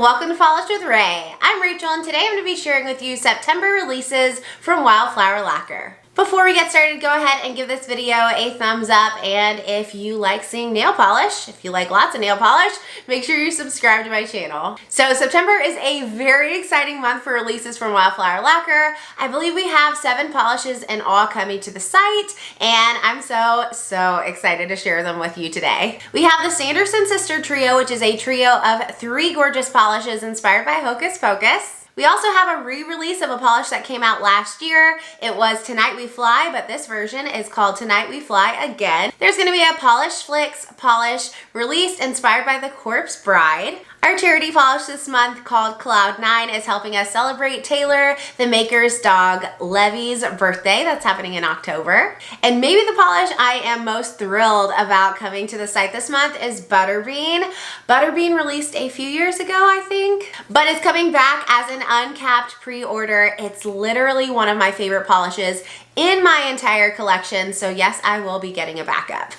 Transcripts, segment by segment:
Welcome to Polish with Ray. I'm Rachel and today I'm going to be sharing with you September releases from Wildflower Lacquer. Before we get started, go ahead and give this video a thumbs up, and if you like seeing nail polish, if you like lots of nail polish, make sure you subscribe to my channel. So September is a very exciting month for releases from Wildflower Lacquer. I believe we have 7 polishes in all coming to the site, and I'm so excited to share them with you today. We have the Sanderson Sister Trio, which is a trio of 3 gorgeous polishes inspired by Hocus Pocus. We also have a re-release of a polish that came out last year. It was Tonight We Fly, but this version is called Tonight We Fly Again. There's going to be a Polish Flicks polish released inspired by the Corpse Bride. Our charity polish this month called CloudNine is helping us celebrate Taylor, the maker's dog Levy's birthday. That's happening in October. And maybe the polish I am most thrilled about coming to the site this month is Butterbean. Butterbean released a few years ago, I think, but it's coming back as an uncapped pre-order. It's literally one of my favorite polishes in my entire collection, so yes, I will be getting a backup.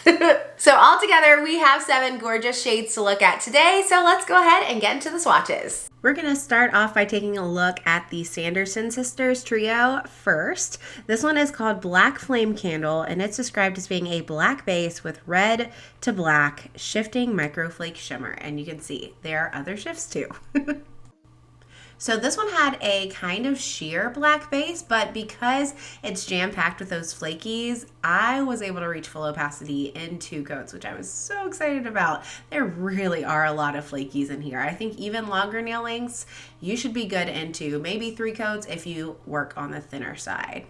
So altogether, we have 7 gorgeous shades to look at today, so let's go ahead and get into the swatches. We're going to start off by taking a look at the Sanderson Sisters Trio first. This one is called Black Flame Candle, and it's described as being a black base with red to black shifting microflake shimmer, and you can see there are other shifts too. So this one had a kind of sheer black base, but because it's jam-packed with those flakies, I was able to reach full opacity in 2 coats, which I was so excited about. There really are a lot of flakies in here. I think even longer nail lengths, you should be good into maybe 3 coats if you work on the thinner side.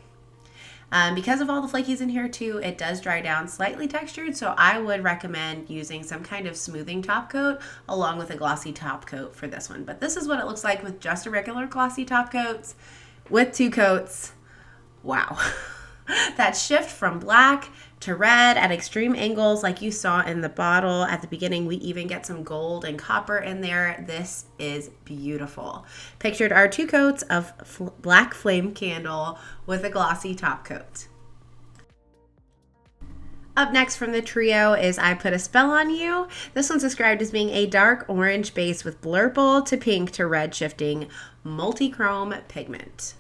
Because of all the flakies in here too, it does dry down slightly textured, so I would recommend using some kind of smoothing top coat along with a glossy top coat for this one. But this is what it looks like with just a regular glossy top coats. With 2 coats, wow. That shift from black to red at extreme angles like you saw in the bottle at the beginning. We even get some gold and copper in there. This is beautiful. Pictured are 2 coats of Black Flame Candle with a glossy top coat. Up next from the trio is I Put a Spell on You. This one's described as being a dark orange base with blurple to pink to red shifting multi-chrome pigment.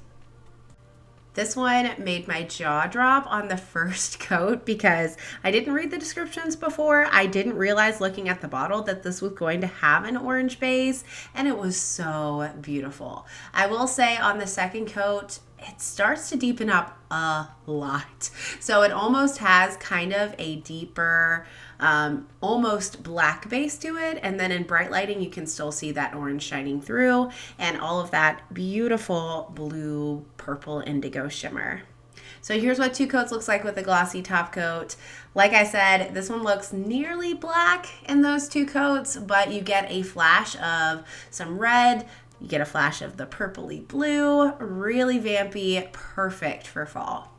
This one made my jaw drop on the first coat because I didn't read the descriptions before. I didn't realize looking at the bottle that this was going to have an orange base, and it was so beautiful. I will say on the second coat, it starts to deepen up a lot. So it almost has kind of a deeper, almost black base to it. And then in bright lighting, you can still see that orange shining through and all of that beautiful blue, purple, indigo shimmer. So here's what 2 coats looks like with a glossy top coat. Like I said, this one looks nearly black in those 2 coats, but you get a flash of some red. You get a flash of the purpley blue, really vampy, perfect for fall.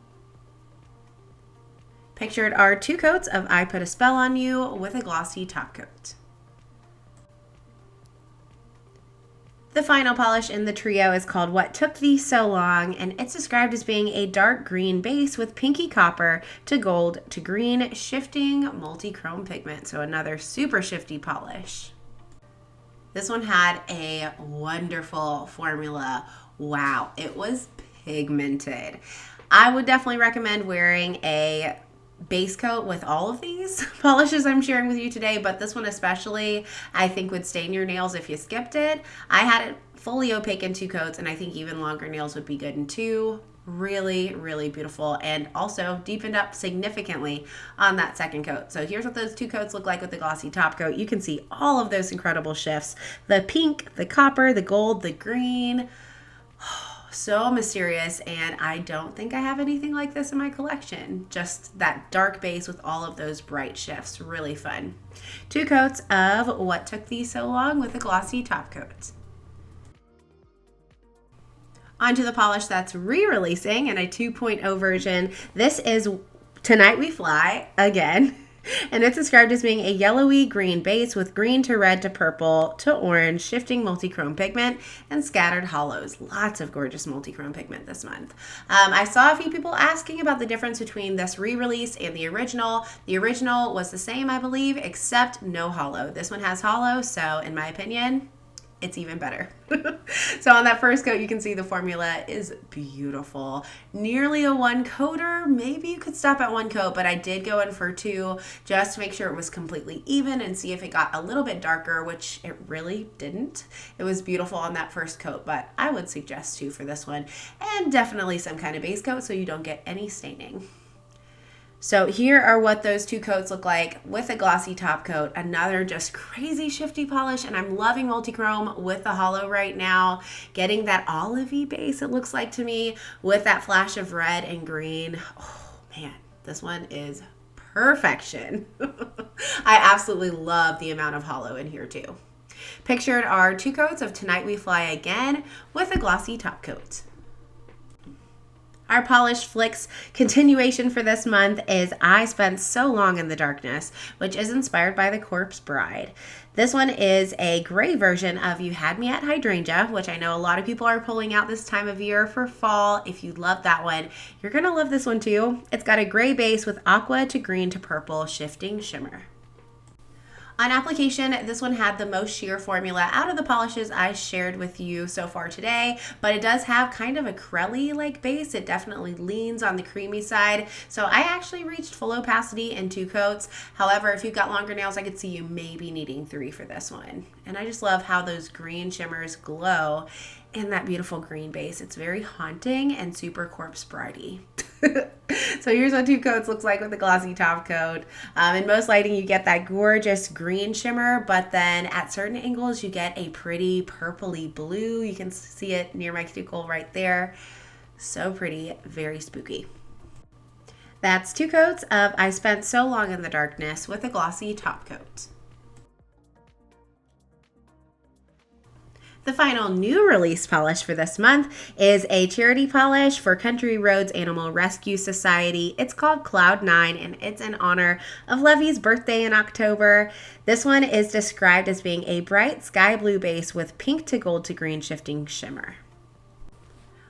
Pictured are 2 coats of I Put a Spell on You with a glossy top coat. The final polish in the trio is called What Took Thee So Long, and it's described as being a dark green base with pinky copper to gold to green shifting multi-chrome pigment, so another super shifty polish. This one had a wonderful formula. Wow, it was pigmented. I would definitely recommend wearing a base coat with all of these polishes I'm sharing with you today, but this one especially I think would stain your nails if you skipped it. I had it fully opaque in 2 coats, and I think even longer nails would be good in 2. Really beautiful, and also deepened up significantly on that second coat. So here's what those 2 coats look like with the glossy top coat. You can see all of those incredible shifts. The pink, the copper, the gold, the green. Oh, so mysterious, and I don't think I have anything like this in my collection. Just that dark base with all of those bright shifts. Really fun. 2 coats of What Took Thee So Long with a glossy top coat. Onto the polish that's re-releasing in a 2.0 version. This is Tonight We Fly Again, and it's described as being a yellowy green base with green to red to purple to orange shifting multi-chrome pigment and scattered hollows. Lots of gorgeous multi-chrome pigment this month. I saw a few people asking about the difference between this re-release and the original. The original was the same, I believe, except no hollow. This one has hollow, so in my opinion, it's even better. So on that first coat, you can see the formula is beautiful. Nearly a 1 coater. Maybe you could stop at 1 coat, but I did go in for 2 just to make sure it was completely even and see if it got a little bit darker, which it really didn't. It was beautiful on that first coat, but I would suggest 2 for this one, and definitely some kind of base coat so you don't get any staining. So here are what those 2 coats look like with a glossy top coat. Another just crazy shifty polish, and I'm loving multi-chrome with the hollow right now. Getting that olivey base, it looks like to me, with that flash of red and green. Oh man, this one is perfection. I absolutely love the amount of hollow in here too. Pictured are 2 coats of Tonight We Fly Again with a glossy top coat. Our Polished Flicks continuation for this month is I Spent So Long in the Darkness, which is inspired by The Corpse Bride. This one is a gray version of You Had Me at Hydrangea, which I know a lot of people are pulling out this time of year for fall. If you love that one, you're going to love this one too. It's got a gray base with aqua to green to purple shifting shimmer. On application, this one had the most sheer formula out of the polishes I shared with you so far today, but it does have kind of a crelly-like base. It definitely leans on the creamy side, so I actually reached full opacity in 2 coats. However, if you've got longer nails, I could see you maybe needing 3 for this one. And I just love how those green shimmers glow in that beautiful green base. It's very haunting and super Corpse Bride-y. So here's what 2 coats looks like with the glossy top coat. In most lighting, you get that gorgeous green shimmer, but then at certain angles, you get a pretty purpley blue. You can see it near my cuticle right there. So pretty, very spooky. That's 2 coats of I Spent So Long in the Darkness with a glossy top coat. The final new release polish for this month is a charity polish for Country Roads Animal Rescue Society. It's called CloudNine, and it's in honor of Levy's birthday in October. This one is described as being a bright sky blue base with pink to gold to green shifting shimmer.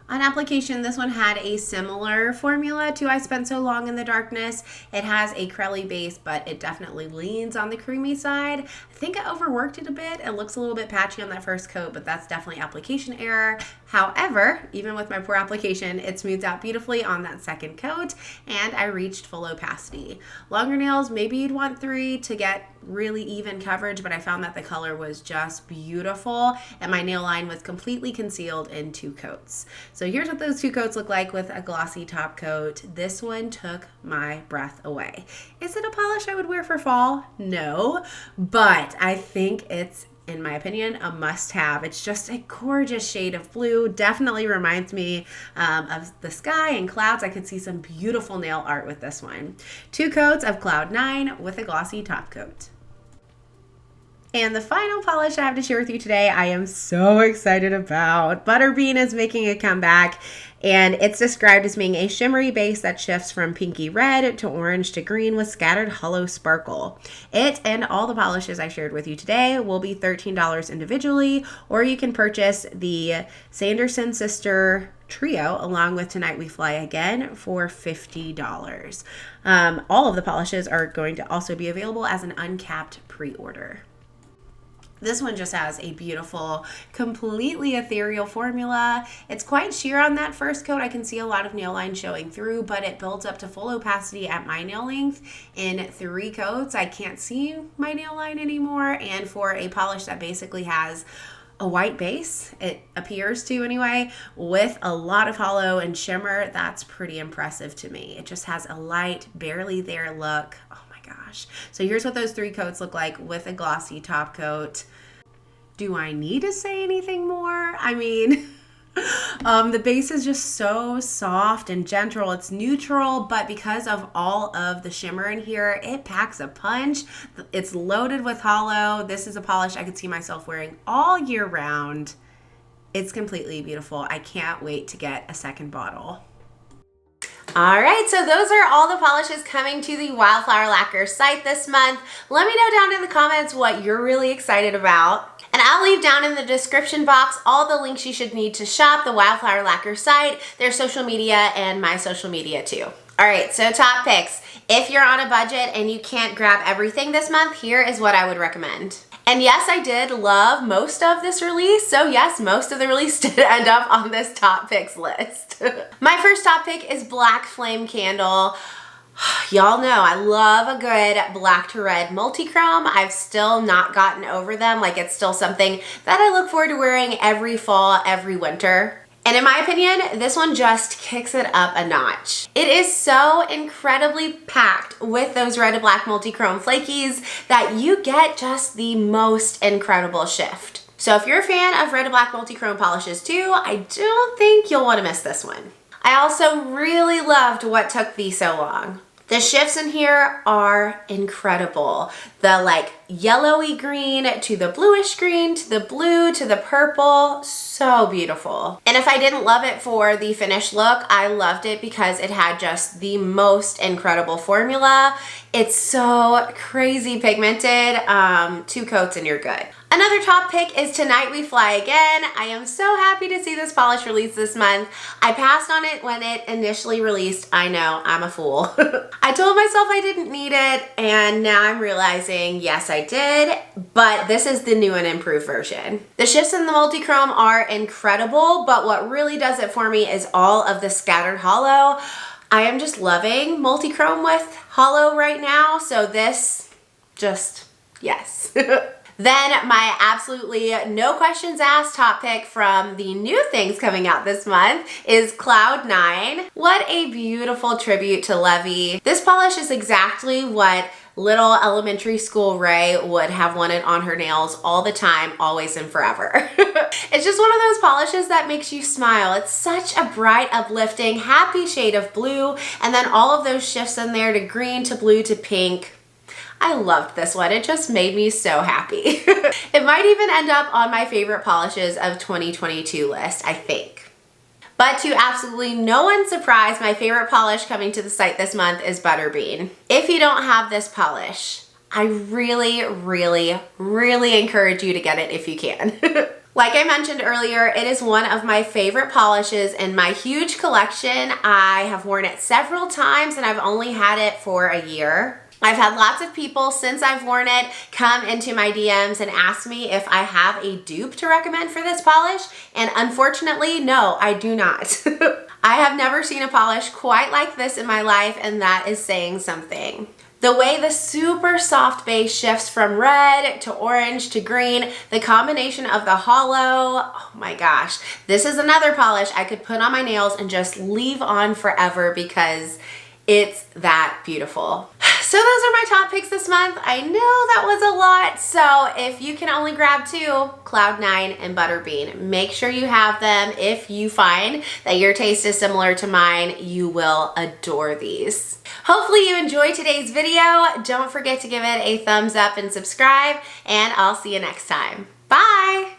On application, this one had a similar formula to I Spent So Long in the Darkness. It has a crelly base, but it definitely leans on the creamy side. I think I overworked it a bit. It looks a little bit patchy on that first coat, but that's definitely application error. However, even with my poor application, it smooths out beautifully on that second coat, and I reached full opacity. Longer nails, maybe you'd want 3 to get really even coverage, but I found that the color was just beautiful, and my nail line was completely concealed in 2 coats. So here's what those 2 coats look like with a glossy top coat. This one took my breath away. Is it a polish I would wear for fall? No, but I think it's, in my opinion, a must-have. It's just a gorgeous shade of blue. Definitely reminds me of the sky and clouds. I could see some beautiful nail art with this one. 2 coats of CloudNine with a glossy top coat. And the final polish I have to share with you today, I am so excited about. Butterbean is making a comeback, and it's described as being a shimmery base that shifts from pinky red to orange to green with scattered hollow sparkle. It and all the polishes I shared with you today will be $13 individually, or you can purchase the Sanderson Sisters trio along with Tonight We Fly Again for $50. All of the polishes are going to also be available as an uncapped pre-order. This one just has a beautiful, completely ethereal formula. It's quite sheer on that first coat. I can see a lot of nail line showing through, but it builds up to full opacity at my nail length in 3 coats. I can't see my nail line anymore, and for a polish that basically has a white base, it appears to anyway, with a lot of hollow and shimmer, that's pretty impressive to me. It just has a light, barely there look. Oh my gosh. So here's what those 3 coats look like with a glossy top coat. Do I need to say anything more? I mean, the base is just so soft and gentle. It's neutral, but because of all of the shimmer in here, it packs a punch. It's loaded with hollow. This is a polish I could see myself wearing all year round. It's completely beautiful. I can't wait to get a second bottle. All right, so those are all the polishes coming to the Wildflower Lacquer site this month. Let me know down in the comments what you're really excited about. And I'll leave down in the description box all the links you should need to shop the Wildflower Lacquer site, their social media, and my social media too. All right, so top picks. If you're on a budget and you can't grab everything this month, here is what I would recommend. And yes, I did love most of this release, so yes, most of the release did end up on this top picks list. My first top pick is Black Flame Candle. Y'all know I love a good black to red multi-chrome. I've still not gotten over them. Like, it's still something that I look forward to wearing every fall, every winter. And in my opinion, this one just kicks it up a notch. It is so incredibly packed with those red to black multi-chrome flakies that you get just the most incredible shift. So if you're a fan of red to black multi-chrome polishes too, I don't think you'll want to miss this one. I also really loved what took these so long. The shifts in here are incredible. The like yellowy green to the bluish green to the blue to the purple, so beautiful. And if I didn't love it for the finished look, I loved it because it had just the most incredible formula. It's so crazy pigmented. 2 coats and you're good. Another top pick is Tonight We Fly Again. I am so happy to see this polish release this month. I passed on it when it initially released. I know, I'm a fool. I told myself I didn't need it, and now I'm realizing, yes, I did, but this is the new and improved version. The shifts in the multi-chrome are incredible, but what really does it for me is all of the scattered hollow. I am just loving multi-chrome with hollow right now, so this just, yes. Then my absolutely no questions asked top pick from the new things coming out this month is CloudNine. What a beautiful tribute to Levy. This polish is exactly what little elementary school Ray would have wanted on her nails all the time, always and forever. It's just one of those polishes that makes you smile. It's such a bright, uplifting, happy shade of blue, and then all of those shifts in there to green to blue to pink. I loved this one. It just made me so happy. It might even end up on my favorite polishes of 2022 list, I think. But to absolutely no one's surprise, my favorite polish coming to the site this month is Butterbean. If you don't have this polish, I really, really, really encourage you to get it if you can. Like I mentioned earlier, it is one of my favorite polishes in my huge collection. I have worn it several times and I've only had it for a year. I've had lots of people since I've worn it come into my DMs and ask me if I have a dupe to recommend for this polish, and unfortunately, no, I do not. I have never seen a polish quite like this in my life, and that is saying something. The way the super soft base shifts from red to orange to green, the combination of the hollow, oh my gosh. This is another polish I could put on my nails and just leave on forever because it's that beautiful. So those are my top picks this month. I know that was a lot, so if you can only grab 2, CloudNine and Butterbean, make sure you have them. If you find that your taste is similar to mine, you will adore these. Hopefully you enjoyed today's video. Don't forget to give it a thumbs up and subscribe, and I'll see you next time. Bye!